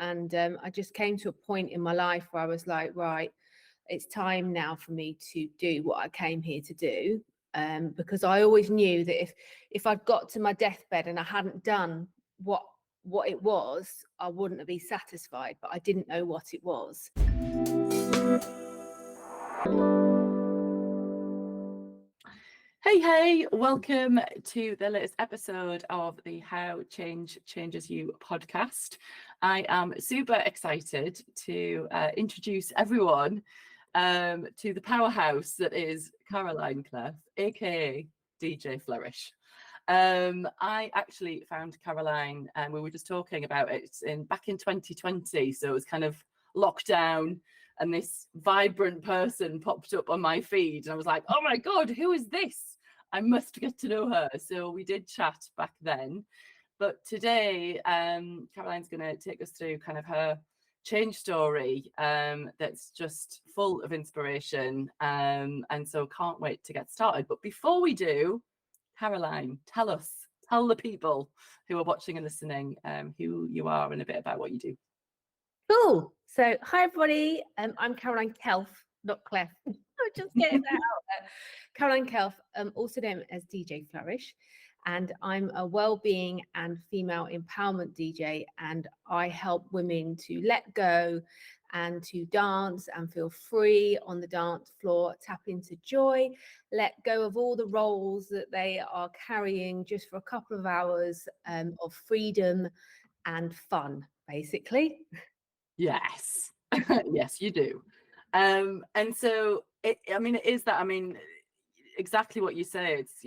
And I just came to a point in my life where I was like, right, it's time now for me to do what I came here to do. Because I always knew that if I'd got to my deathbed and I hadn't done what it was, I wouldn't be satisfied, but I didn't know what it was. Hey, welcome to the latest episode of the How Change Changes You podcast. I am super excited to introduce everyone to the powerhouse that is Caroline Kelf, aka DJ Flourish. I actually found Caroline, and we were just talking about it back in 2020, so it was kind of lockdown, and this vibrant person popped up on my feed, and I was like, oh my god, who is this? I must get to know her. So we did chat back then, but today Caroline's going to take us through kind of her change story that's just full of inspiration, and so can't wait to get started. But before we do, Caroline, tell the people who are watching and listening who you are and a bit about what you do. Cool. So hi everybody, I'm Caroline Kelf, not Clef. I'm just getting that out there. Caroline Kelf, also known as DJ Flourish, and I'm a well-being and female empowerment DJ, and I help women to let go and to dance and feel free on the dance floor, tap into joy, let go of all the roles that they are carrying just for a couple of hours of freedom and fun, basically. Yes. Yes, you do. And so it is that, exactly what you say. It's,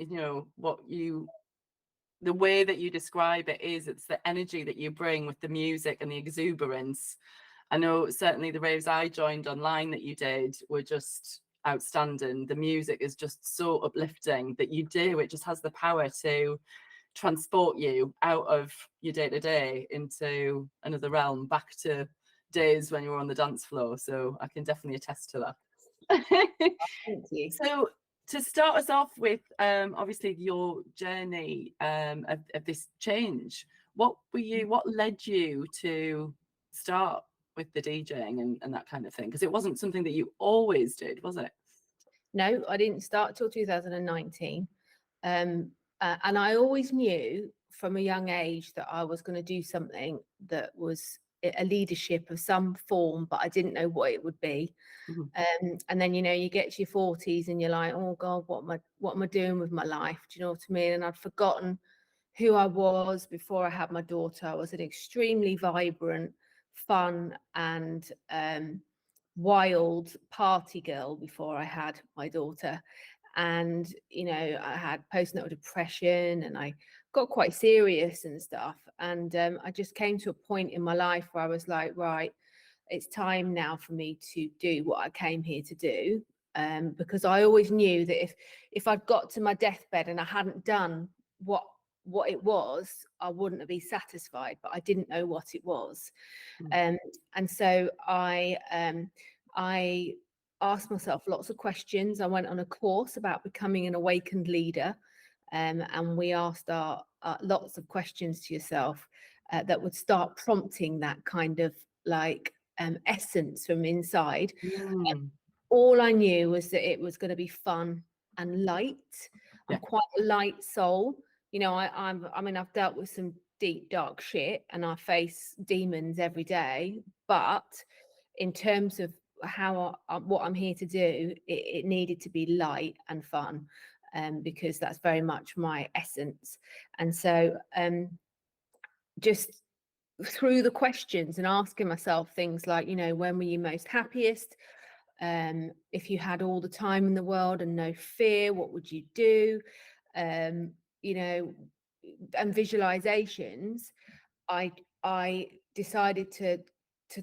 the way that you describe it is, it's the energy that you bring with the music and the exuberance. I know certainly the raves I joined online that you did were just outstanding. The music is just so uplifting that you do. It just has the power to transport you out of your day-to-day into another realm, back to days when you were on the dance floor. So I can definitely attest to that. Thank you. So to start us off with, obviously your journey of this change, what led you to start with the DJing and that kind of thing? Because it wasn't something that you always did, was it? No, I didn't start till 2019. And I always knew from a young age that I was going to do something that was a leadership of some form, but I didn't know what it would be. Mm-hmm. And then, you get to your 40s and you're like, oh God, what am I doing with my life? Do you know what I mean? And I'd forgotten who I was before I had my daughter. I was an extremely vibrant, fun and wild party girl before I had my daughter. And I had postnatal depression and I got quite serious and stuff, and I just came to a point in my life where I was like, right, it's time now for me to do what I came here to do, because I always knew that if I'd got to my deathbed and I hadn't done what it was, I wouldn't be satisfied, but I didn't know what it was. And so I asked myself lots of questions. I went on a course about becoming an awakened leader, and we asked our lots of questions to yourself that would start prompting that kind of like essence from inside. All I knew was that it was going to be fun and light. I'm quite a light soul. I've dealt with some deep, dark shit and I face demons every day, but in terms of what I'm here to do, it needed to be light and fun, because that's very much my essence. And so just through the questions and asking myself things like, when were you most happiest? If you had all the time in the world and no fear, what would you do? And visualizations, I decided to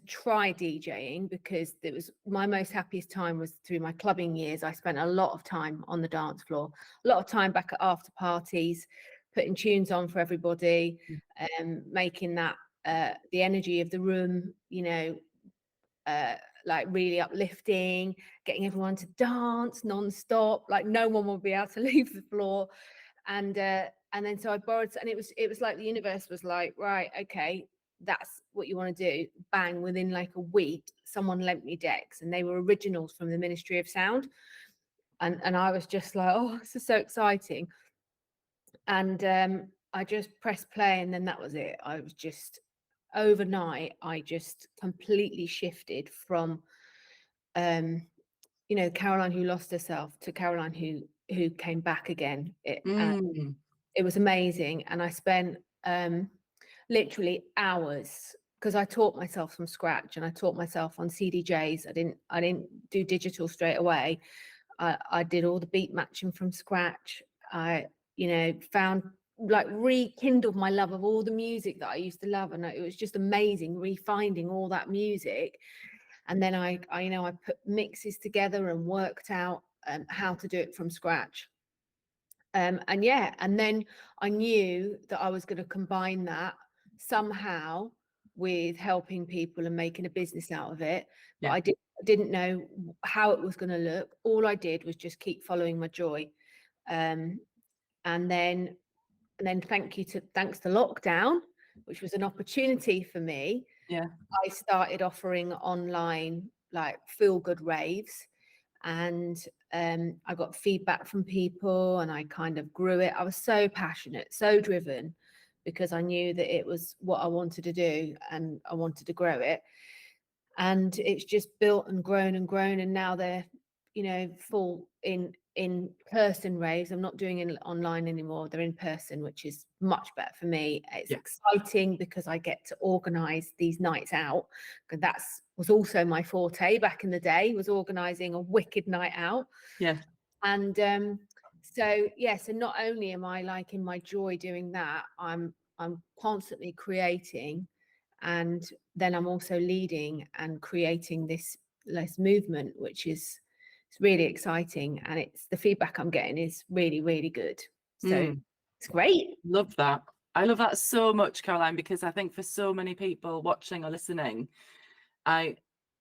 try DJing because it was my most happiest time was through my clubbing years. I spent a lot of time on the dance floor, a lot of time back at after parties, putting tunes on for everybody, making that the energy of the room, like really uplifting, getting everyone to dance non-stop, like no one will be able to leave the floor. And then so I borrowed, and it was like the universe was like, right, okay, that's what you want to do, bang, within like a week, someone lent me decks, and they were originals from the Ministry of Sound. And I was just like, oh, this is so exciting. And I just pressed play, and then that was it. I was just, overnight, I just completely shifted from Caroline who lost herself to Caroline who came back again. It was amazing. And I spent literally hours, because I taught myself from scratch, and I taught myself on CDJs. I didn't do digital straight away. I did all the beat matching from scratch. I found, like, rekindled my love of all the music that I used to love, and it was just amazing refinding all that music. And then I put mixes together and worked out how to do it from scratch. And then I knew that I was going to combine that somehow with helping people and making a business out of it. But I didn't know how it was going to look. All I did was just keep following my joy. And then thanks to lockdown, which was an opportunity for me. I started offering online, like, feel good raves, and I got feedback from people, and I kind of grew it. I was so passionate, so driven, because I knew that it was what I wanted to do, and I wanted to grow it. And it's just built and grown, and now they're full in person raves. I'm not doing it online anymore. They're in person, which is much better for me. It's exciting because I get to organize these nights out, because was also my forte back in the day, was organizing a wicked night out. And so not only am I, like, in my joy doing that, I'm constantly creating, and then I'm also leading and creating this movement, which is, it's really exciting, and it's, the feedback I'm getting is really, really good. So it's great. Love that. I love that so much, Caroline, because I think for so many people watching or listening, I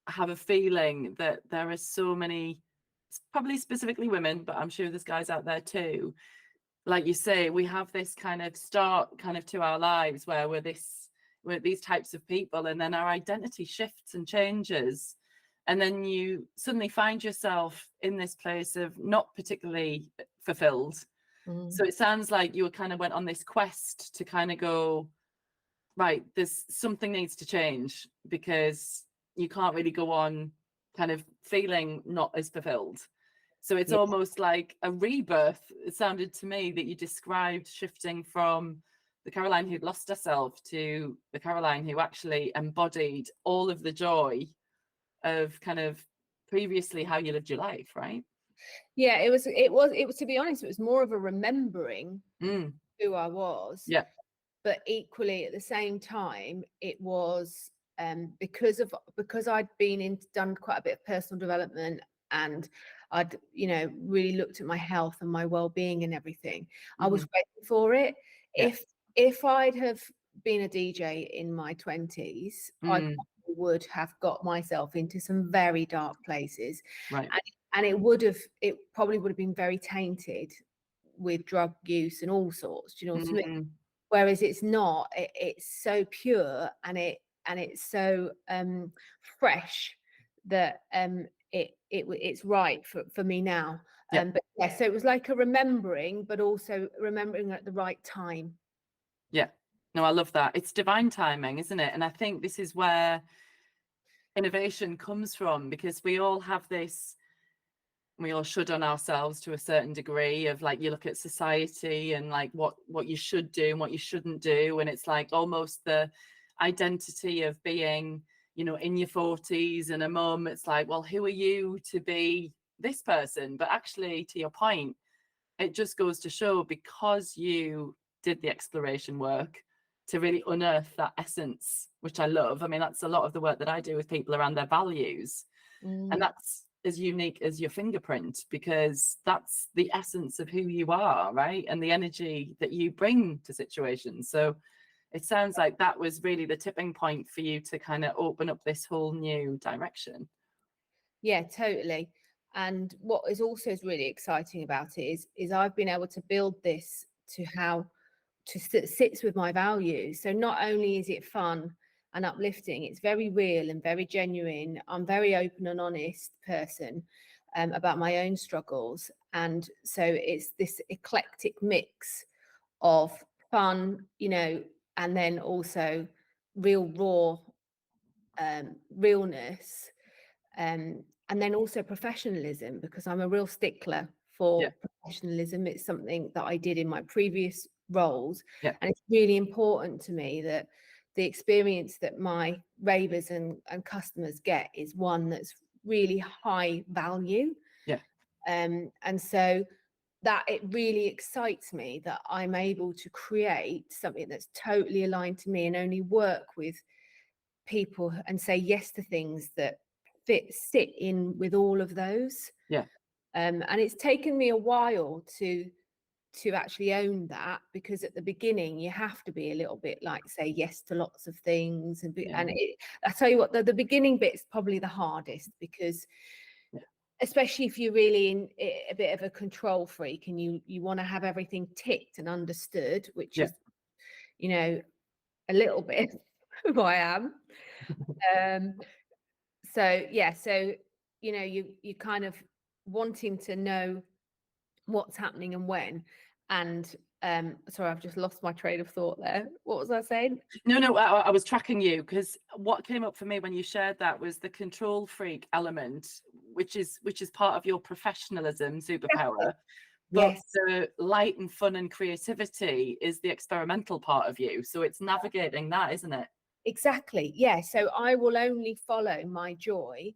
have a feeling that there are so many, probably specifically women, but I'm sure there's guys out there too. Like you say, we have this kind of start kind of to our lives where we're these types of people, and then our identity shifts and changes. And then you suddenly find yourself in this place of not particularly fulfilled. So it sounds like you kind of went on this quest to kind of go, right, there's something needs to change, because you can't really go on kind of feeling not as fulfilled. So it's almost like a rebirth. It sounded to me that you described shifting from the Caroline who'd lost herself to the Caroline who actually embodied all of the joy of kind of previously how you lived your life, right? Yeah, it was to be honest, it was more of a remembering who I was. But equally at the same time, it was because I'd done quite a bit of personal development, and I'd really looked at my health and my well-being and everything. I was ready for it. If I'd have been a DJ in my 20s, I would have got myself into some very dark places, and it probably would have been very tainted with drug use and all sorts. Do you know what I mean? Whereas it's not. It's so pure, and it's so fresh that it's right for me now. But so it was like a remembering, but also remembering at the right time. No, I love that. It's divine timing, isn't it? And I think this is where innovation comes from, because we all have this, we all should on ourselves to a certain degree of, like, you look at society and like what you should do and what you shouldn't do. And it's like almost the identity of being, in your 40s and a mum. It's like, well, who are you to be this person? But actually, to your point, it just goes to show, because you did the exploration work to really unearth that essence, which I love. I mean, that's a lot of the work that I do with people around their values. And that's as unique as your fingerprint, because that's the essence of who you are, right? And the energy that you bring to situations. So it sounds like that was really the tipping point for you to kind of open up this whole new direction. Yeah, totally. And what is also really exciting about it is I've been able to build this to how to sits with my values. So not only is it fun and uplifting. It's very real and very genuine. I'm very open and honest person about my own struggles. And so it's this eclectic mix of fun, you know, and then also real raw realness, and then also professionalism, because I'm a real stickler for professionalism. It's something that I did in my previous roles, and it's really important to me that the experience that my ravers and customers get is one that's really high value. And so that it really excites me that I'm able to create something that's totally aligned to me and only work with people and say yes to things that sit in with all of those. And it's taken me a while to actually own that, because at the beginning you have to be a little bit like say yes to lots of things, and I tell you what, the beginning bit is probably the hardest, because especially if you're really in a bit of a control freak and you want to have everything ticked and understood, which is, you know, a little bit who I am. So you know, you kind of wanting to know what's happening and when. And sorry, I've just lost my train of thought there. What was I saying? No, I was tracking you, because what came up for me when you shared that was the control freak element, which is part of your professionalism superpower. But the light and fun and creativity is the experimental part of you. So it's navigating that, isn't it? Exactly. Yeah. So I will only follow my joy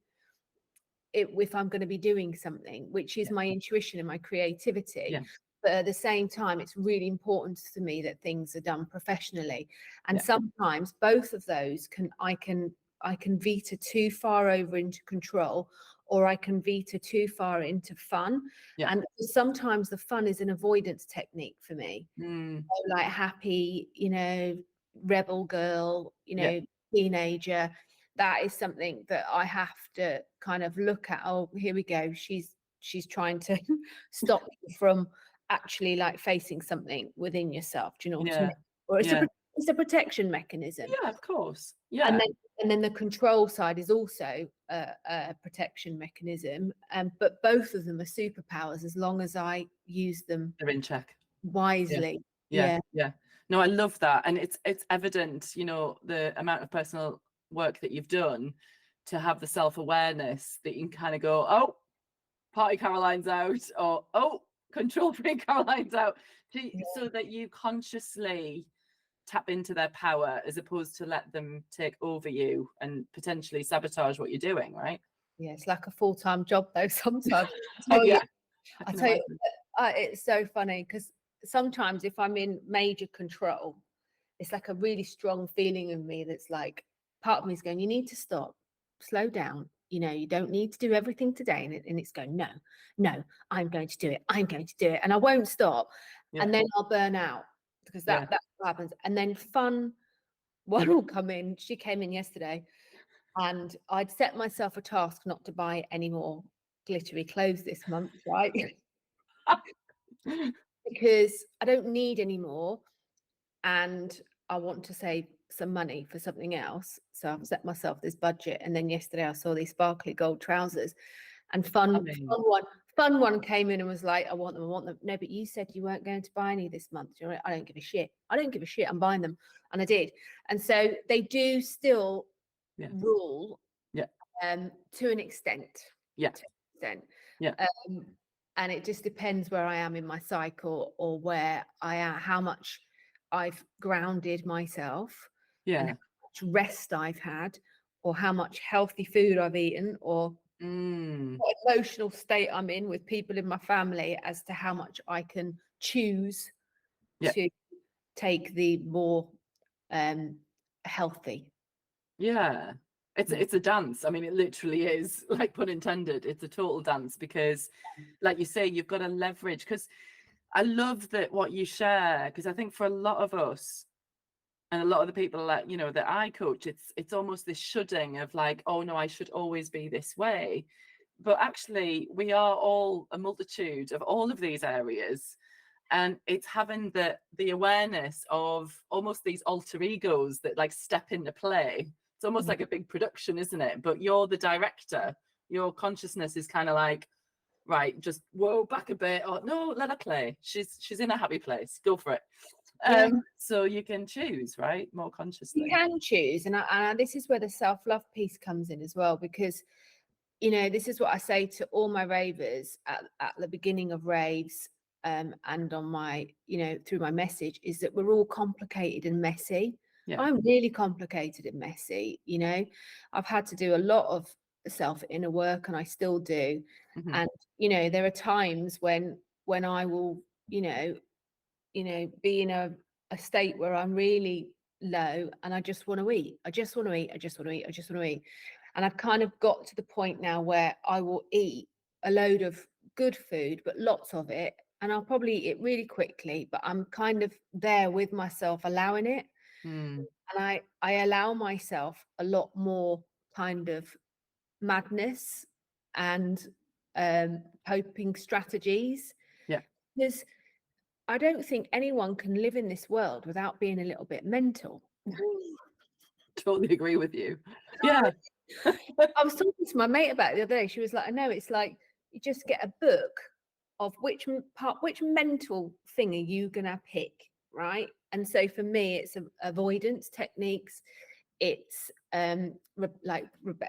if I'm going to be doing something, which is my intuition and my creativity. But at the same time, it's really important to me that things are done professionally. And sometimes both of those I can veer too far over into control, or I can veer too far into fun. And sometimes the fun is an avoidance technique for me. So like happy, you know, rebel girl, you know, teenager. That is something that I have to kind of look at. Oh, here we go. She's trying to stop you from actually like facing something within yourself. Do you know what I mean? Or it's a protection mechanism. Yeah, of course. And then the control side is also a protection mechanism. But both of them are superpowers as long as I use them. They're in check. Wisely. Yeah. No, I love that. And it's evident, you know, the amount of personal work that you've done to have the self-awareness that you can kind of go, oh, party Caroline's out, or oh, control freak Caroline's out, so that you consciously tap into their power as opposed to let them take over you and potentially sabotage what you're doing, right? Yeah, it's like a full-time job though sometimes. I tell you, it's so funny, because sometimes if I'm in major control, it's like a really strong feeling in me that's like, part of me is going, you need to stop, slow down, you know, you don't need to do everything today. And it's going, no, I'm going to do it, and I won't stop. And then I'll burn out, because that's what happens. And then fun one will come in. She came in yesterday, and I'd set myself a task not to buy any more glittery clothes this month, right? Because I don't need any more, and I want to save some money for something else. So I've set myself this budget. And then yesterday I saw these sparkly gold trousers, and fun one came in and was like, I want them. No, but you said you weren't going to buy any this month. You're like, I don't give a shit. I'm buying them. And I did. And so they do still rule to an extent. And it just depends where I am in my cycle, or where I am, how much I've grounded myself, and how much rest I've had, or how much healthy food I've eaten, or what emotional state I'm in with people in my family, as to how much I can choose to take the more healthy. It's a dance. I mean, it literally is, like, pun intended. It's a total dance, because like you say, you've got to leverage. Because I love that what you share, because I think for a lot of us and a lot of the people that, you know, that I coach, it's almost this shoulding of like, oh no, I should always be this way. But actually we are all a multitude of all of these areas, And it's having the awareness of almost these alter egos that like step into play. It's almost like a big production, isn't it? But you're the director. Your consciousness is kind of like, right, just whoa, back a bit, or no, let her play. She's in a happy place. Go for it. Yeah. So you can choose, right, more consciously. You can choose, and this is where the self-love piece comes in as well, because this is what I say to all my ravers at the beginning of raves, and on my, through my message, is that we're all complicated and messy. Yeah. I'm really complicated and messy. I've had to do a lot of self inner work, and I still do. Mm-hmm. And there are times when I will be in a state where I'm really low and I just want to eat. I just want to eat. I just want to eat. I just want to eat. And I've kind of got to the point now where I will eat a load of good food, but lots of it. And I'll probably eat it really quickly, but I'm kind of there with myself, allowing it. Mm. And I allow myself a lot more kind of madness and coping strategies. Yeah. Because I don't think anyone can live in this world without being a little bit mental. Totally agree with you. Yeah. I was talking to my mate about it the other day. She was like, I know, it's like you just get a book of which mental thing are you gonna pick, right? And so for me, it's avoidance techniques. It's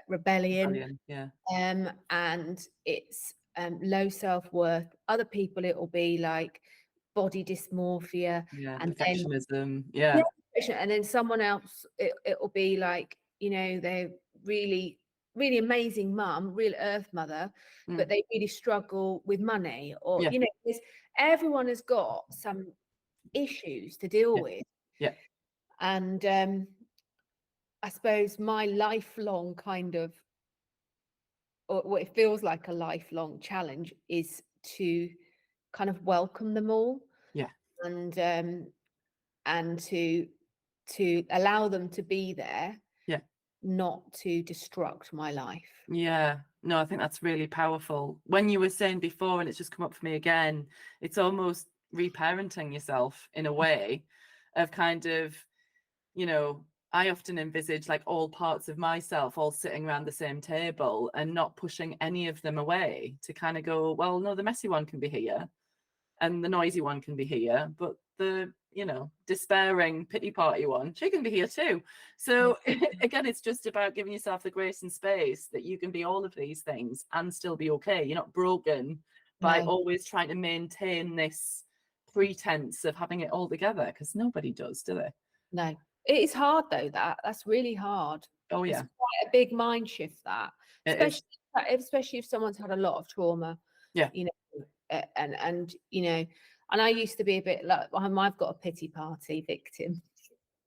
rebellion. Yeah. And it's low self-worth. Other people, it will be like body dysmorphia. Yeah. And Perfectionism. Yeah. and then someone else, it will be like, they're really, really amazing mum, real earth mother, but they really struggle with money, or because everyone has got some issues to deal with. Yeah. And I suppose my lifelong kind of, or what it feels like a lifelong challenge, is to kind of welcome them all. Yeah. And to allow them to be there. Yeah. Not to destruct my life. Yeah. No, I think that's really powerful. When you were saying before, and it's just come up for me again, it's almost reparenting yourself in a way of kind of, I often envisage like all parts of myself all sitting around the same table and not pushing any of them away, to kind of go, well, no, the messy one can be here and the noisy one can be here, but the despairing pity party one, she can be here too. So again, it's just about giving yourself the grace and space that you can be all of these things and still be okay. You're not broken by always trying to maintain this pretense of having it all together, because nobody does, do they? No, it is hard though. That's really hard. Oh yeah, it's quite a big mind shift, that, especially if someone's had a lot of trauma. Yeah. And and I used to be a bit like, I've got a pity party victim,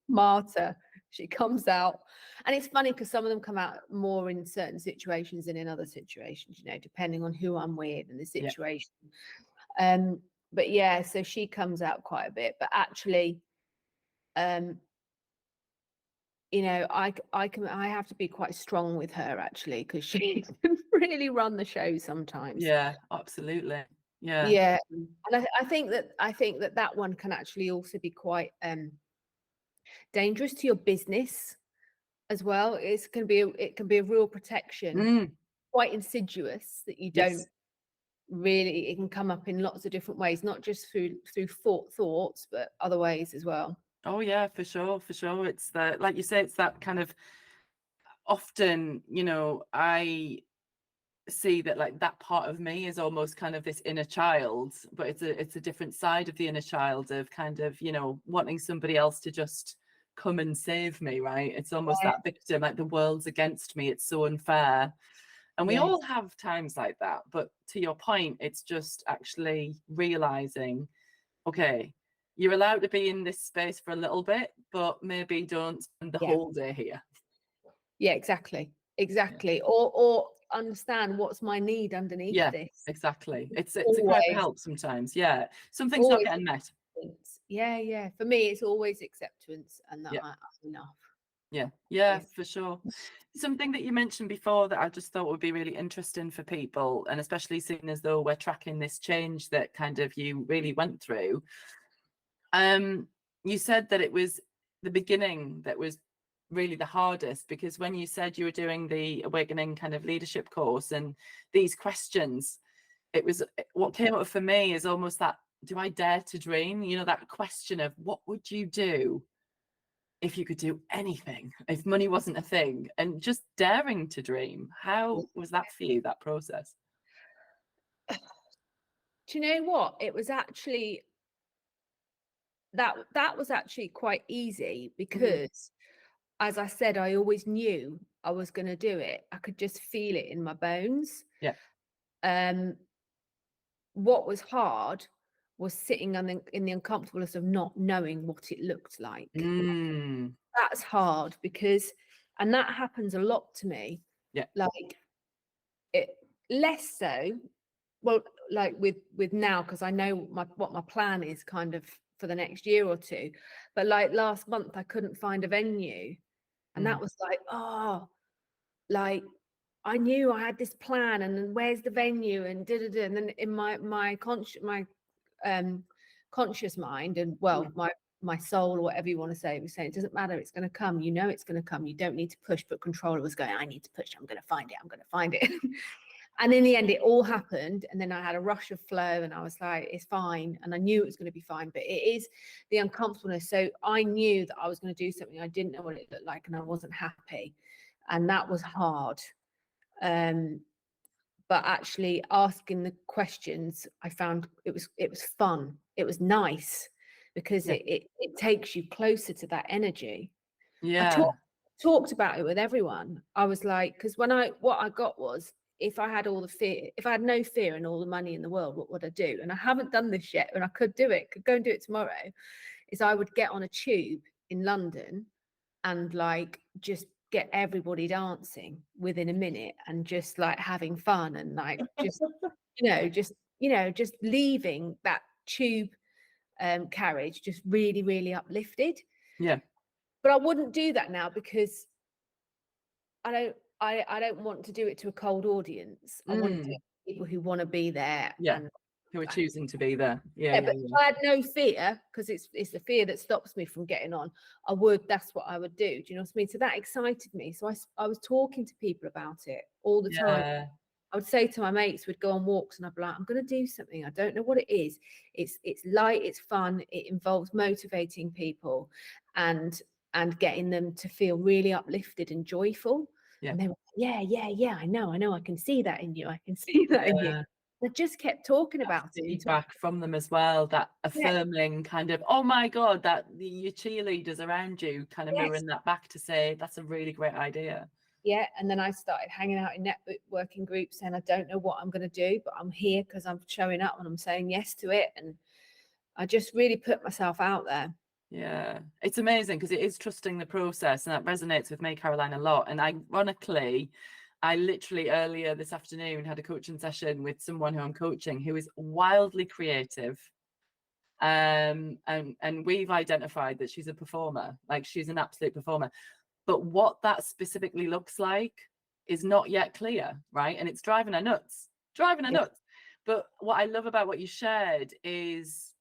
martyr. She comes out, and it's funny because some of them come out more in certain situations than in other situations, depending on who I'm with and the situation. But yeah, so she comes out quite a bit, but actually, I have to be quite strong with her, actually, because she can really run the show sometimes. Yeah, absolutely. Yeah. And I think that one can actually also be quite dangerous to your business as well. It can be a real protection, quite insidious, that you don't really, it can come up in lots of different ways, not just through thoughts, but other ways as well. Oh yeah, for sure. It's that, like you say, it's that kind of, often, I see that like that part of me is almost kind of this inner child, but it's a different side of the inner child, of kind of, wanting somebody else to just come and save me, right? It's almost that victim, like the world's against me, it's so unfair. And we all have times like that. But to your point, it's just actually realizing, okay, you're allowed to be in this space for a little bit, but maybe don't spend the whole day here. Yeah, exactly. Or understand what's my need underneath this. Exactly. It's a cry for help sometimes. Yeah, something's not getting met. Yeah. For me, it's always acceptance, and that I'm enough. Yeah, for sure. Something that you mentioned before that I just thought would be really interesting for people, and especially seeing as though we're tracking this change that kind of you really went through. You said that it was the beginning that was really the hardest, because when you said you were doing the Awakening kind of leadership course and these questions, it was what came up for me is almost that, do I dare to dream? You know, that question of what would you do if you could do anything, if money wasn't a thing, and just daring to dream. How was that for you, that process? Do you know what? It was actually that was actually quite easy because, as I said, I always knew I was going to do it. I could just feel it in my bones. Yeah. What was hard was sitting in the uncomfortableness of not knowing what it looked like. That's hard because, and that happens a lot to me. Yeah. Like it less so, well, like with now, because I know what my plan is kind of for the next year or two. But like last month, I couldn't find a venue, and that was like, oh, like I knew I had this plan, and then where's the venue, and and then in my conscious mind, and well, my soul, or whatever you want to say, was saying it doesn't matter, it's going to come. You know it's going to come. You don't need to push. But controller was going, I need to push. I'm going to find it. I'm going to find it. And in the end, it all happened. And then I had a rush of flow, and I was like, it's fine. And I knew it was going to be fine. But it is the uncomfortableness. So I knew that I was going to do something. I didn't know what it looked like, and I wasn't happy. And that was hard. But actually asking the questions, I found it was fun. It was nice because it takes you closer to that energy. Yeah. I talked about it with everyone. I was like, because what I got was, if I had all the fear, if I had no fear and all the money in the world, what would I do? And I haven't done this yet, and I could do it, could go and do it tomorrow, is I would get on a tube in London and like just get everybody dancing within a minute and just like having fun and like just, just leaving that tube carriage just really, really uplifted. Yeah. But I wouldn't do that now because I don't want to do it to a cold audience. I want to do it to people who want to be there. Yeah. And who are choosing to be there. but if I had no fear, because it's the fear that stops me from getting on, that's what I would do. Do you know what I mean? So that excited me. So I was talking to people about it all the time. I would say to my mates, we'd go on walks, and I'd be like, I'm going to do something. I don't know what it is. It's light, it's fun, it involves motivating people and getting them to feel really uplifted and joyful. Yeah. And they were like, yeah, I know, I can see that in you. I can see that in you. I just kept talking about feedback from them as well, that affirming kind of, oh my God, that your cheerleaders around you kind of mirroring that back to say, that's a really great idea. Yeah. And then I started hanging out in networking groups, and I don't know what I'm going to do, but I'm here because I'm showing up and I'm saying yes to it. And I just really put myself out there. Yeah, it's amazing because it is trusting the process, and that resonates with me, Caroline, a lot. And ironically, I literally earlier this afternoon had a coaching session with someone who I'm coaching who is wildly creative. And we've identified that she's a performer, like she's an absolute performer. But what that specifically looks like is not yet clear, right? And it's driving her nuts. But what I love about what you shared is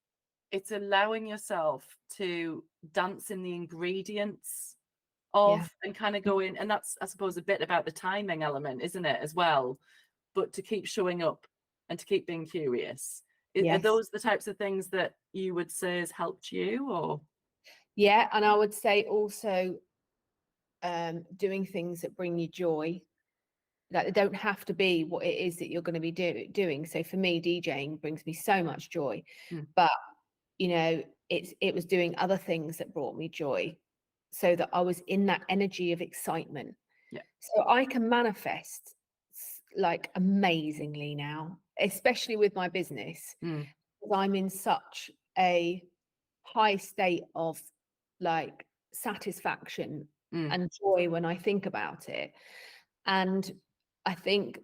it's allowing yourself to dance in the ingredients of and kind of go in. And that's, I suppose, a bit about the timing element, isn't it, as well? But to keep showing up and to keep being curious. Are those the types of things that you would say has helped you? Or yeah, and I would say also doing things that bring you joy. Like, they don't have to be what it is that you're going to be doing. So for me, DJing brings me so much joy, but it was doing other things that brought me joy, so that I was in that energy of excitement. Yeah. So I can manifest like amazingly now, especially with my business. I'm in such a high state of like satisfaction and joy when I think about it. And I think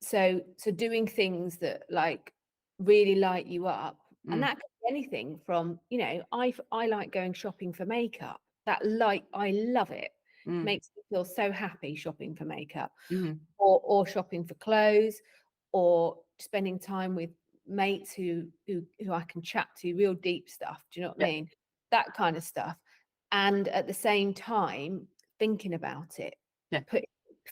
so doing things that like really light you up, and that could be anything from, I like going shopping for makeup. I love it. makes me feel so happy shopping for makeup, Mhm. or shopping for clothes, or spending time with mates who I can chat to, real deep stuff. Do you know what I Yeah. mean? That kind of stuff. And at the same time, thinking about it, Yeah.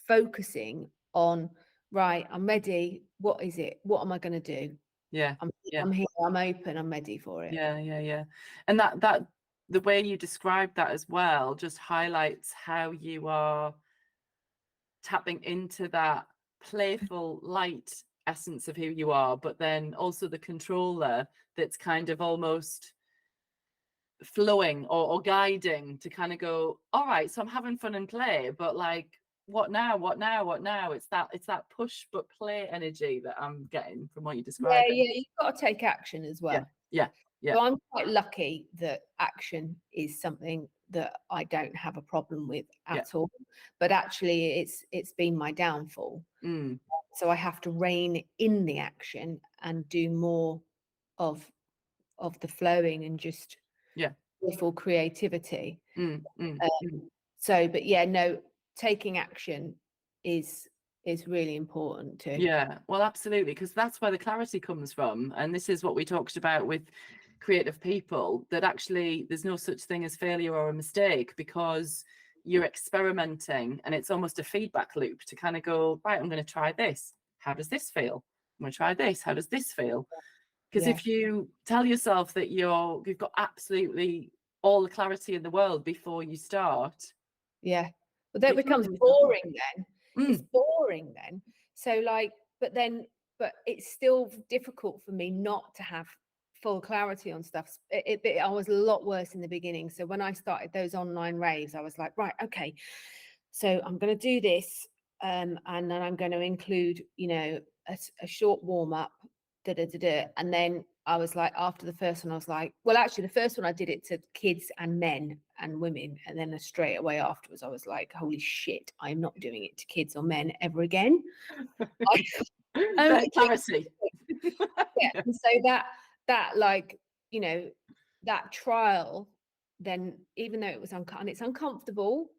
focusing on, right, I'm ready. What is it? What am I going to do? Yeah. I'm Yeah. here, I'm open, I'm ready for it. Yeah. And that the way you describe that as well just highlights how you are tapping into that playful, light essence of who you are, but then also the controller that's kind of almost flowing or guiding to kind of go, all right, so I'm having fun and play, but like, what now? It's that push but play energy that I'm getting from what you're Yeah, describing. you've got to take action as well. Yeah. So I'm quite lucky that action is something that I don't have a problem with at all. But actually, it's been my downfall. Mm. So I have to rein in the action and do more of the flowing and just joyful creativity. So, but yeah, no, taking action is really important too. Yeah, well, absolutely, because that's where the clarity comes from. And this is what we talked about with creative people, that actually there's no such thing as failure or a mistake, because you're experimenting and it's almost a feedback loop to kind of go, right, I'm going to try this. How does this feel? I'm going to try this. How does this feel? Because if you tell yourself that you've got absolutely all the clarity in the world before you start. Yeah. But that becomes boring then. It's boring then. So like, but it's still difficult for me not to have full clarity on stuff. I was a lot worse in the beginning. So when I started those online raves, I was like, right, okay, so I'm going to do this. And then I'm going to include, a short warm up, and then I was like, after the first one, I was like, well, actually, the first one I did it to kids and men and women. And then straight away afterwards, I was like, holy shit, I'm not doing it to kids or men ever again. Clarity. Yeah. And so that like, that trial, then even though it was it's uncomfortable,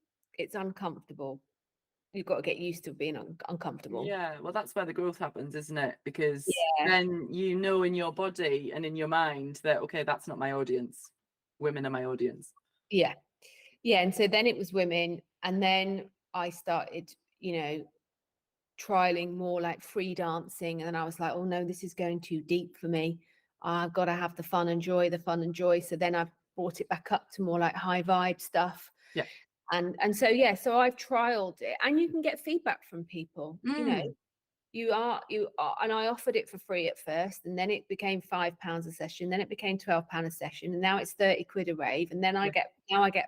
you've got to get used to being uncomfortable. Yeah, well, that's where the growth happens, isn't it? Because then you know in your body and in your mind that, okay, that's not my audience. Women are my audience. Yeah. And so then it was women. And then I started, trialing more like free dancing. And then I was like, oh no, this is going too deep for me. I've got to have the fun and joy. So then I've brought it back up to more like high vibe stuff. Yeah. And so, so I've trialed it, and you can get feedback from people, you are, and I offered it for free at first, and then it became £5 a session, then it became £12 a session, and now it's 30 quid a rave. And then I get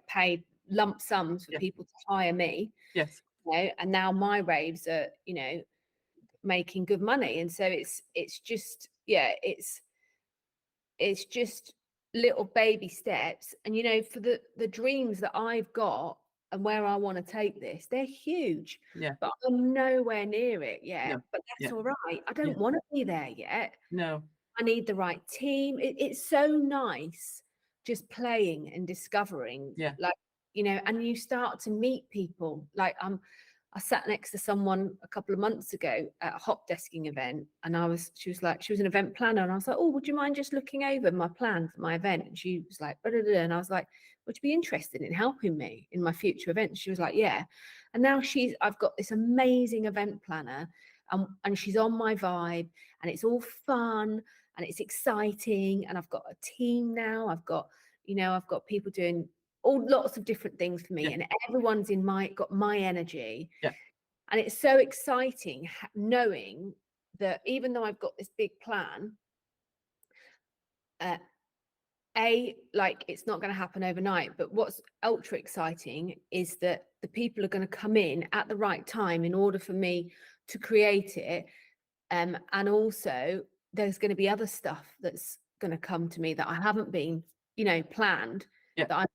paid lump sums for people to hire me. Yes. And now my raves are, making good money. And so it's just little baby steps. And for the dreams that I've got and where I want to take this, they're huge. But I'm nowhere near it yet. No. But that's all right. I don't want to be there yet. No. I need the right team. It's so nice just playing and discovering. Like, and you start to meet people. Like I sat next to someone a couple of months ago at a hop desking event, and she was an event planner, and I was like, oh, would you mind just looking over my plan for my event? And she was like, and I was like, would you be interested in helping me in my future events? She was like, yeah. And now I've got this amazing event planner, and she's on my vibe, and it's all fun and it's exciting, and I've got a team now. I've got people doing lots of different things for me, and everyone's got my energy. And it's so exciting knowing that even though I've got this big plan, it's not going to happen overnight, but what's ultra exciting is that the people are going to come in at the right time in order for me to create it. And also there's going to be other stuff that's going to come to me that I haven't been, planned, that I'm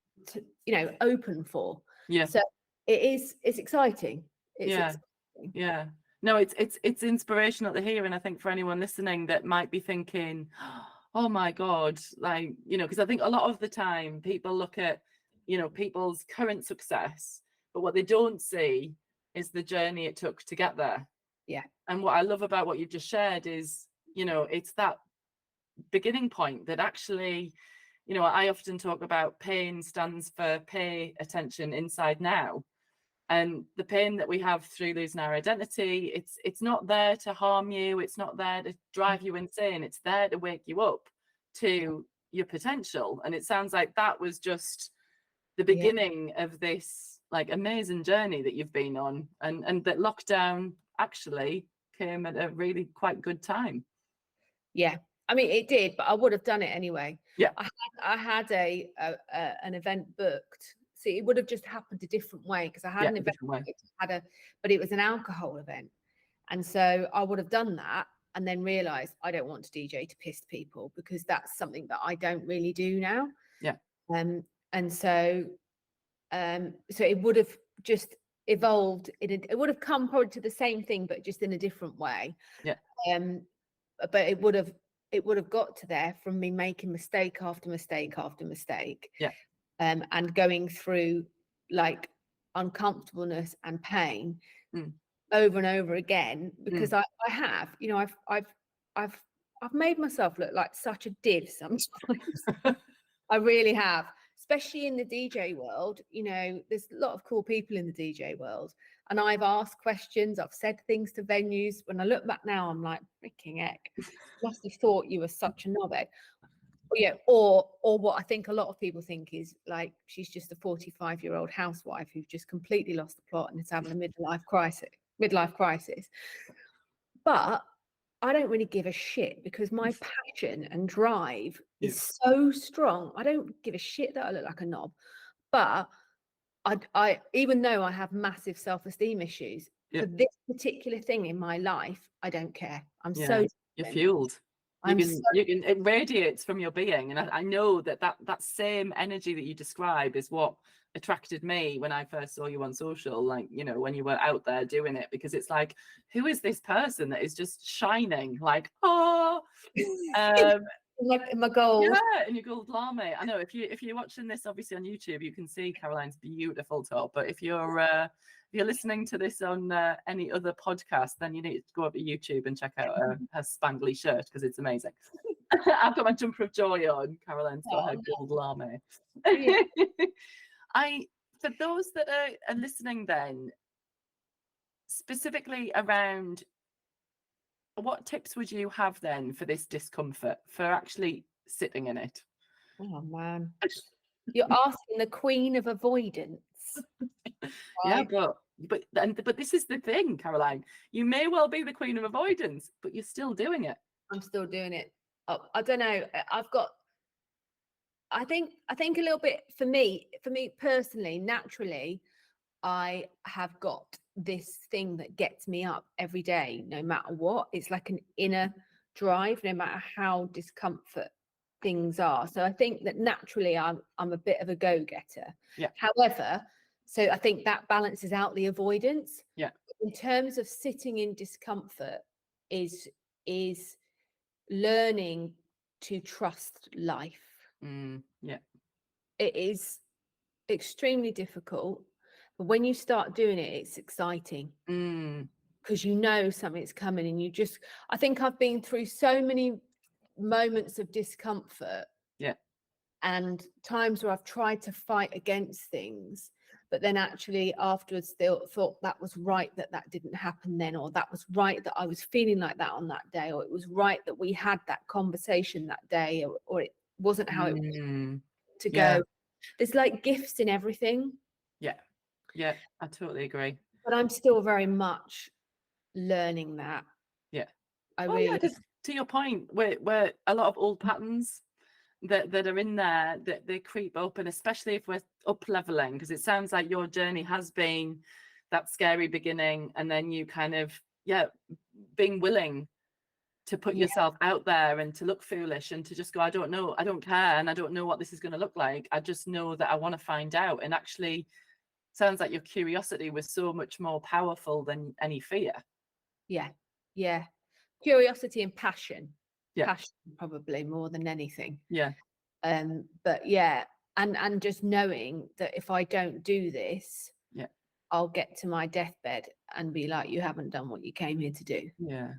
open for. So it's exciting. Yeah. No, it's inspirational to hear. And I think for anyone listening that might be thinking, oh my God, because I think a lot of the time people look at, people's current success but what they don't see is the journey it took to get there. Yeah. And what I love about what you've just shared is, you know, it's that beginning point that actually, you know, I often talk about pain stands for pay attention inside now. And the pain that we have through losing our identity, it's not there to harm you. It's not there to drive you insane. It's there to wake you up to your potential. And it sounds like that was just the beginning of this like amazing journey that you've been on, and that lockdown actually came at a really quite good time. Yeah. I mean, it did, but I would have done it anyway. Yeah. I had an event booked. See, it would have just happened a different way because I had an event booked, but it was an alcohol event. And so I would have done that and then realized I don't want to DJ to piss people because that's something that I don't really do now. Yeah. And so it would have just evolved. It would have come probably to the same thing, but just in a different way. Yeah. But it would have got to there from me making mistake after mistake after mistake. Yeah. And going through like uncomfortableness and pain over and over again, because I have, you know, I've made myself look like such a div sometimes. I really have, especially in the DJ world. You know, there's a lot of cool people in the DJ world, and I've asked questions, I've said things to venues. When I look back now, I'm like, freaking heck, must have thought you were such a knobhead. Yeah, or what I think a lot of people think is like she's just a 45-year-old housewife who's just completely lost the plot and is having a midlife crisis. But I don't really give a shit because my passion and drive is so strong. I don't give a shit that I look like a knob. But I even though I have massive self-esteem issues, for this particular thing in my life, I don't care. I'm so you're fueled. It radiates from your being, and I know that same energy that you describe is what attracted me when I first saw you on social, like, you know, when you were out there doing it, because it's like, who is this person that is just shining like, like my gold, in your gold lame. I know if you're watching this obviously on YouTube, you can see Caroline's beautiful top, but if you're listening to this on any other podcast, then you need to go up to YouTube and check out her spangly shirt because it's amazing. I've got my jumper of joy on. Caroline's got her gold lame. For those that are listening then, specifically around, what tips would you have then for this discomfort, for actually sitting in it? Oh man, you're asking the queen of avoidance. Yeah, but this is the thing, Caroline. You may well be the queen of avoidance, but you're still doing it. I'm still doing it. I don't know. I think a little bit for me personally, naturally, I have got this thing that gets me up every day, no matter what. It's like an inner drive, no matter how discomfort things are. So I think that naturally I'm a bit of a go-getter. Yeah. However, so I think that balances out the avoidance. Yeah. In terms of sitting in discomfort is learning to trust life. Yeah. It is extremely difficult, but when you start doing it, it's exciting because you know something's coming, and I think I've been through so many moments of discomfort, and times where I've tried to fight against things, but then actually afterwards thought that was right that didn't happen then, or that was right that I was feeling like that on that day, or it was right that we had that conversation that day, or it wasn't how it was to go. There's like gifts in everything. Yeah, I totally agree. But I'm still very much learning that. Yeah. Because to your point, we're a lot of old patterns that are in there, that they creep up, and especially if we're up leveling, because it sounds like your journey has been that scary beginning, and then you kind of being willing to put yourself out there and to look foolish and to just go, I don't know, I don't care, and I don't know what this is going to look like. I just know that I want to find out. And actually sounds like your curiosity was so much more powerful than any fear. Yeah. Curiosity and passion. Yeah. Passion probably more than anything. Yeah. But yeah, and just knowing that if I don't do this, I'll get to my deathbed and be like, you haven't done what you came here to do. Yeah.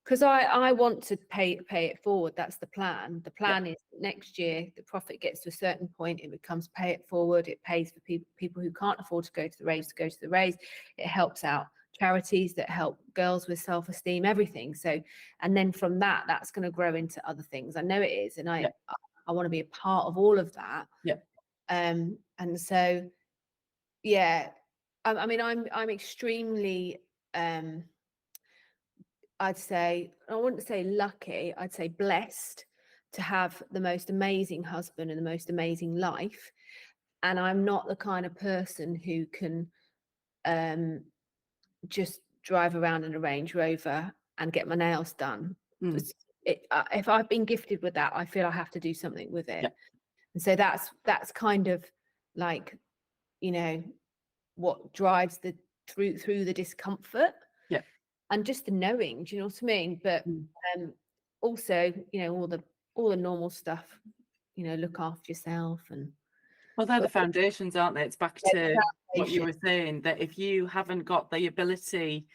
Because I want to pay it forward. That's the plan. The Yeah. plan is next year the profit gets to a certain point, it becomes pay it forward. It pays for people who can't afford to go to the race to go to the race. It helps out charities that help girls with self-esteem, everything. So, and then from that, that's going to grow into other things. I know it is, and I want to be a part of all of that. Yeah. And so, yeah, I mean, I'm extremely I'd say, I wouldn't say lucky, I'd say blessed to have the most amazing husband and the most amazing life. And I'm not the kind of person who can just drive around in a Range Rover and get my nails done. If I've been gifted with that, I feel I have to do something with it. Yeah. And so that's kind of like, you know, what drives the through the discomfort. Yeah. And just the knowing, do you know what I mean? But also, you know, all the normal stuff, you know, look after yourself. And well, they're the foundations, aren't they? It's back to what you foundation. were saying, that if you haven't got the ability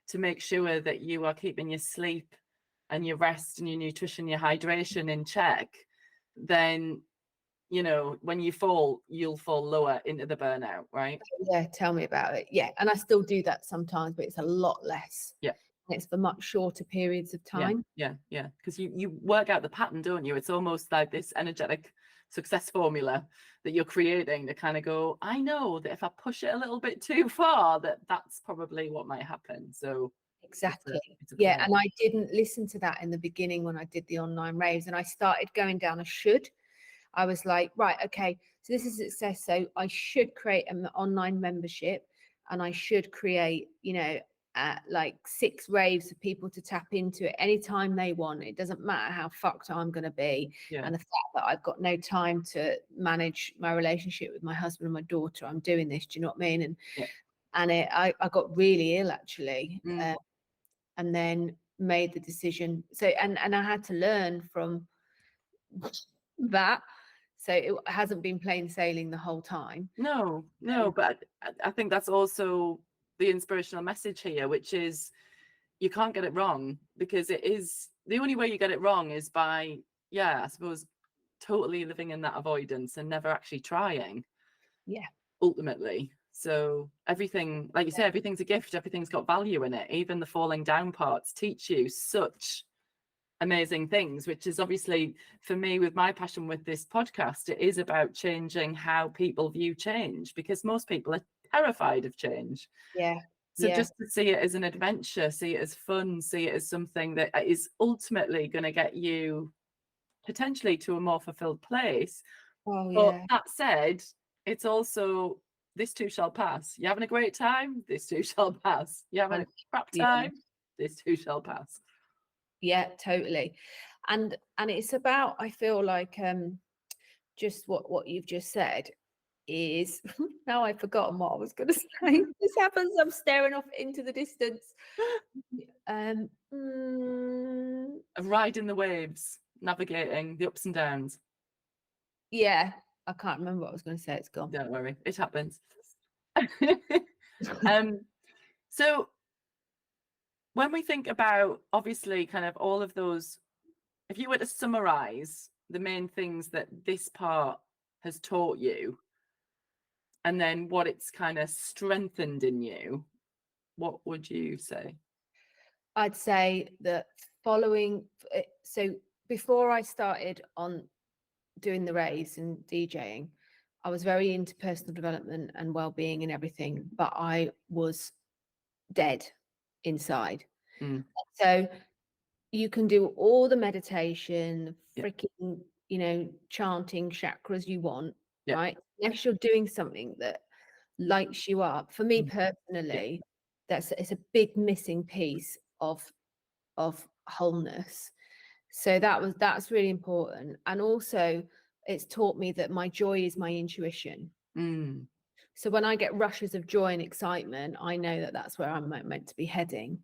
to make sure that you are keeping your sleep and your rest and your nutrition, your hydration in check, then, you know, when you fall, you'll fall lower into the burnout, right? Yeah, tell me about it. Yeah, and I still do that sometimes, but it's a lot less. Yeah. And it's for much shorter periods of time. Yeah. Because you work out the pattern, don't you? It's almost like this energetic success formula that you're creating to kind of go, I know that if I push it a little bit too far, that's probably what might happen. So Exactly. it's a Yeah, play. and I didn't listen to that in the beginning when I did the online raves, and I started going down a should. I was like, right, okay, so this is success. So I should create an online membership, and I should create, you know, like 6 raves for people to tap into it anytime they want. It doesn't matter how fucked I'm going to be. Yeah. And the fact that I've got no time to manage my relationship with my husband and my daughter, I'm doing this. Do you know what I mean? And I got really ill, actually. And then made the decision. So, and I had to learn from that. So it hasn't been plain sailing the whole time. No, but I think that's also the inspirational message here, which is you can't get it wrong, because it is the only way you get it wrong is by, I suppose, totally living in that avoidance and never actually trying. Yeah. Ultimately. So everything, like you say, everything's a gift, everything's got value in it. Even the falling down parts teach you such amazing things, which is obviously, for me, with my passion with this podcast, it is about changing how people view change, because most people are terrified of change. Yeah. So just to see it as an adventure, see it as fun, see it as something that is ultimately going to get you potentially to a more fulfilled place. Oh, But yeah. that said, it's also, this too shall pass. You're having a great time, this too shall pass. You're having a crap time, this too shall pass. Yeah, totally. And it's about, I feel like just what you've just said is now I've forgotten what I was going to say. This happens, I'm staring off into the distance. Riding the waves, navigating the ups and downs. Yeah, I can't remember what I was going to say. It's gone. Don't worry, it happens. So when we think about, obviously, kind of all of those, if you were to summarize the main things that this part has taught you, and then what it's kind of strengthened in you, what would you say? I'd say that so before I started on doing the raves and DJing, I was very into personal development and well-being and everything, but I was dead inside. So you can do all the meditation, freaking, you know, chanting chakras you want, right? Unless you're doing something that lights you up. For me personally, it's a big missing piece of wholeness. So that's really important. And also it's taught me that my joy is my intuition. So when I get rushes of joy and excitement, I know that that's where I'm meant to be heading.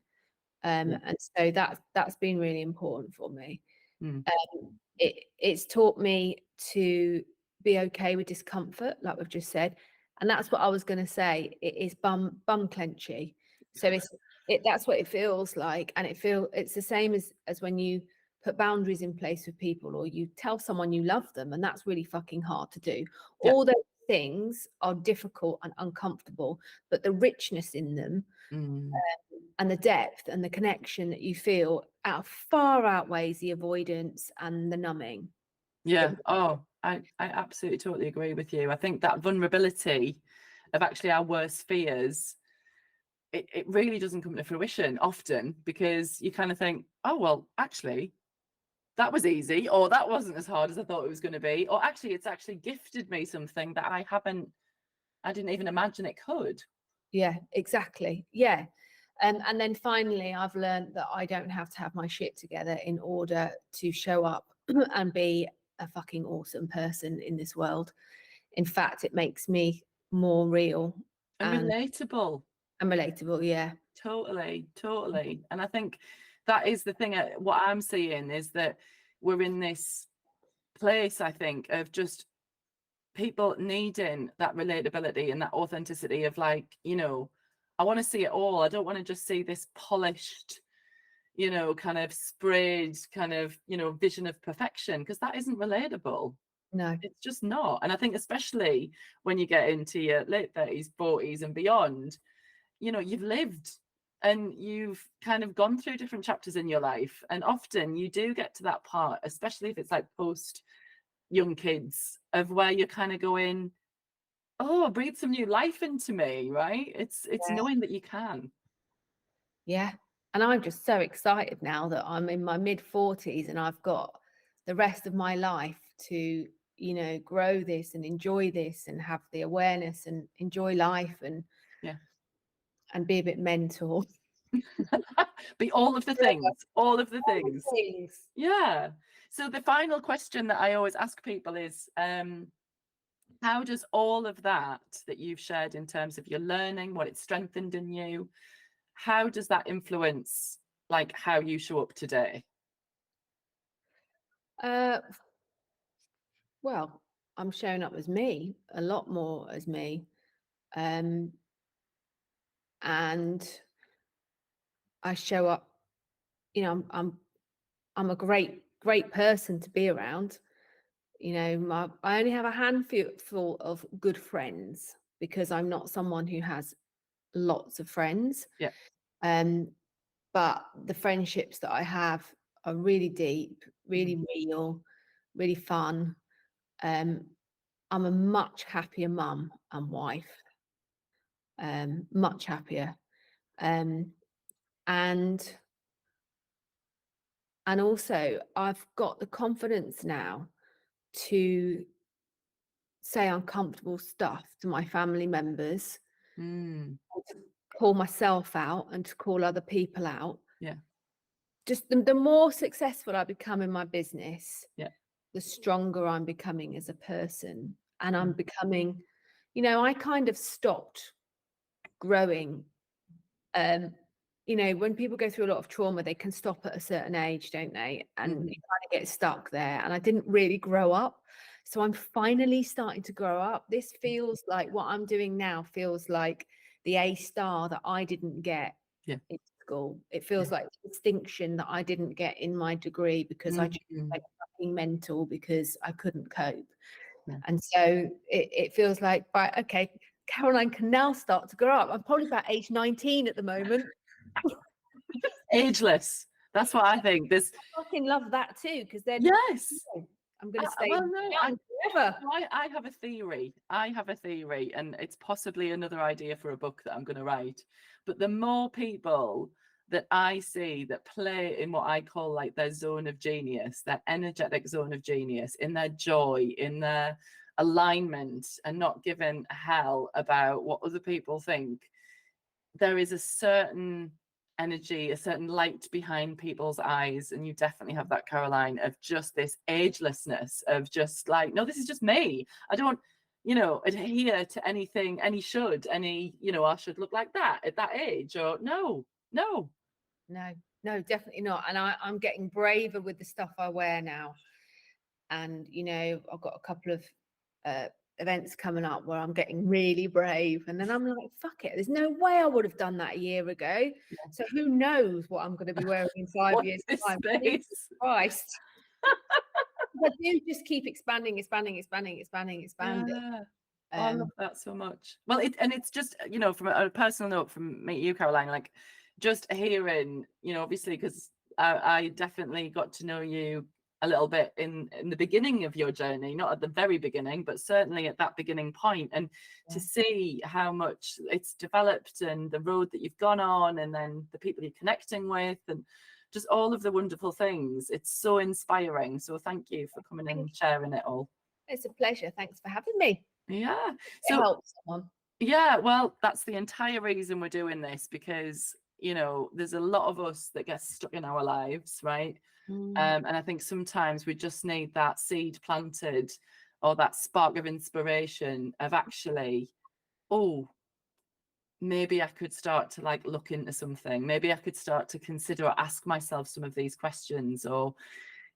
And so that's been really important for me. It's taught me to be okay with discomfort, like we've just said, And that's what I was going to say. It is bum clenchy. So that's what it feels like. And it's the same as when you put boundaries in place with people, or you tell someone you love them, and that's really fucking hard to do. Yeah. All those things are difficult and uncomfortable, but the richness in them and the depth and the connection that you feel far outweighs the avoidance and the numbing. Yeah. Oh, I absolutely totally agree with you. I think that vulnerability of actually our worst fears, it really doesn't come to fruition often, because you kind of think, oh, well, actually, that was easy, or that wasn't as hard as I thought it was going to be, or actually, it's actually gifted me something that I didn't even imagine it could. Yeah, exactly. Yeah. And then finally, I've learned that I don't have to have my shit together in order to show up and be a fucking awesome person in this world. In fact, it makes me more real And relatable. And relatable, yeah. Totally. And I think that is the thing. What I'm seeing is that we're in this place, I think, of just people needing that relatability and that authenticity of, like, I want to see it all. I don't want to just see this polished, kind of sprayed kind of, vision of perfection, because that isn't relatable. No, it's just not. And I think especially when you get into your late 30s, 40s and beyond, you've lived and you've kind of gone through different chapters in your life. And often you do get to that part, especially if it's like post young kids, of where you're kind of going, oh, breathe some new life into me, right? It's knowing that you can. Yeah. And I'm just so excited now that I'm in my mid-40s and I've got the rest of my life to, grow this and enjoy this and have the awareness and enjoy life and be a bit mental. Be all of the things. Yeah. So the final question that I always ask people is, how does all of that you've shared in terms of your learning, what it's strengthened in you, how does that influence like how you show up today? Well, I'm showing up as me, a lot more as me. And I show up, I'm a great person to be around. I only have a handful of good friends because I'm not someone who has lots of friends. Yeah. But the friendships that I have are really deep, really real, really fun. I'm a much happier mum and wife. Much happier. And also I've got the confidence now to say uncomfortable stuff to my family members, to call myself out and to call other people out. Yeah. Just the more successful I become in my business, the stronger I'm becoming as a person. And I'm becoming, I kind of stopped growing. When people go through a lot of trauma, they can stop at a certain age, don't they? And you kind of get stuck there. And I didn't really grow up. So I'm finally starting to grow up. This feels like what I'm doing now feels like the A star that I didn't get in school. It feels like the distinction that I didn't get in my degree because I just like fucking mental because I couldn't cope. And so it feels like, right, okay, Caroline can now start to grow up. I'm probably about age 19 at the moment. Ageless. That's what I think. I fucking love that too, because then I'm going to stay young forever. I have a theory. And it's possibly another idea for a book that I'm going to write. But the more people that I see that play in what I call like their zone of genius, their energetic zone of genius, in their joy, in their alignment, and not giving a hell about what other people think, there is a certain energy, a certain light behind people's eyes. And you definitely have that, Caroline, of just this agelessness of just like, no, this is just me. I don't, adhere to anything, I should look like that at that age, or no, definitely not. And I'm getting braver with the stuff I wear now. And, I've got a couple of events coming up where I'm getting really brave, and then I'm like, fuck it, there's no way I would have done that a year ago. So who knows what I'm going to be wearing in 5 Watch years this time. space. Christ. But do just keep expanding. Yeah. I love that so much. Well, it's just, you know, from a personal note from me, you, Caroline, like just hearing, you know, obviously, because I definitely got to know you a little bit in the beginning of your journey, not at the very beginning, but certainly at that beginning point, and to see how much it's developed and the road that you've gone on, and then the people you're connecting with, and just all of the wonderful things. It's so inspiring. So thank you for coming and sharing it all. It's a pleasure. Thanks for having me. Yeah. So it helps someone. Yeah, well, that's the entire reason we're doing this, because, you know, there's a lot of us that get stuck in our lives, right? And I think sometimes we just need that seed planted, or that spark of inspiration of actually, oh, maybe I could start to like look into something. Maybe I could start to consider or ask myself some of these questions, or,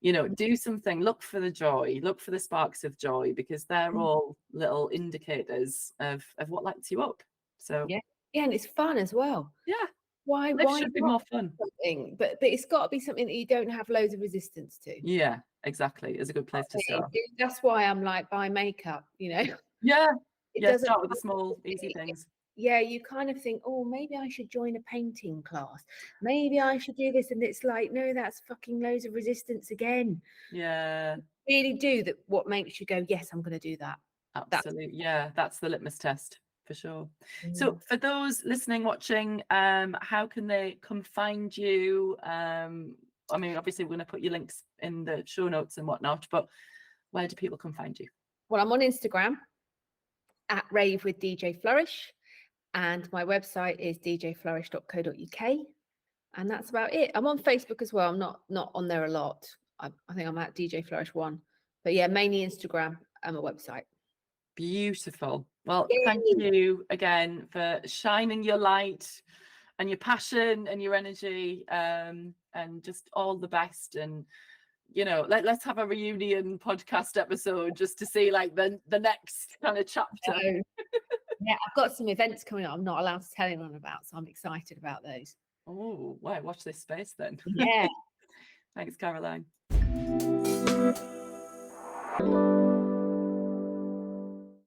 you know, do something, look for the joy, look for the sparks of joy, because they're all little indicators of what lights you up. So yeah, and it's fun as well. Yeah. Why should be more fun. Something, but it's got to be something that you don't have loads of resistance to. Yeah, exactly. It's a good place to start. That's why I'm like, buy makeup, you know. Yeah. It doesn't start with the small, easy things. Yeah, you kind of think, oh, maybe I should join a painting class. Maybe I should do this. And it's like, no, that's fucking loads of resistance again. Yeah. Really do that. What makes you go, yes, I'm going to do that. Absolutely. Yeah, that's the litmus test for sure. So for those listening, watching, how can they come find you? I mean, obviously, we're going to put your links in the show notes and whatnot, but where do people come find you? Well, I'm on Instagram at Rave with DJ Flourish. And my website is djflourish.co.uk, and that's about it. I'm on Facebook as well. I'm not on there a lot. I think I'm at DJ Flourish 1, but yeah, mainly Instagram and my website. Beautiful. Well, thank you again for shining your light and your passion and your energy, and just all the best. And, you know, let's have a reunion podcast episode just to see like the next kind of chapter. Yeah, I've got some events coming up I'm not allowed to tell anyone about, so I'm excited about those. Oh, well, watch this space then. Yeah. Thanks, Caroline.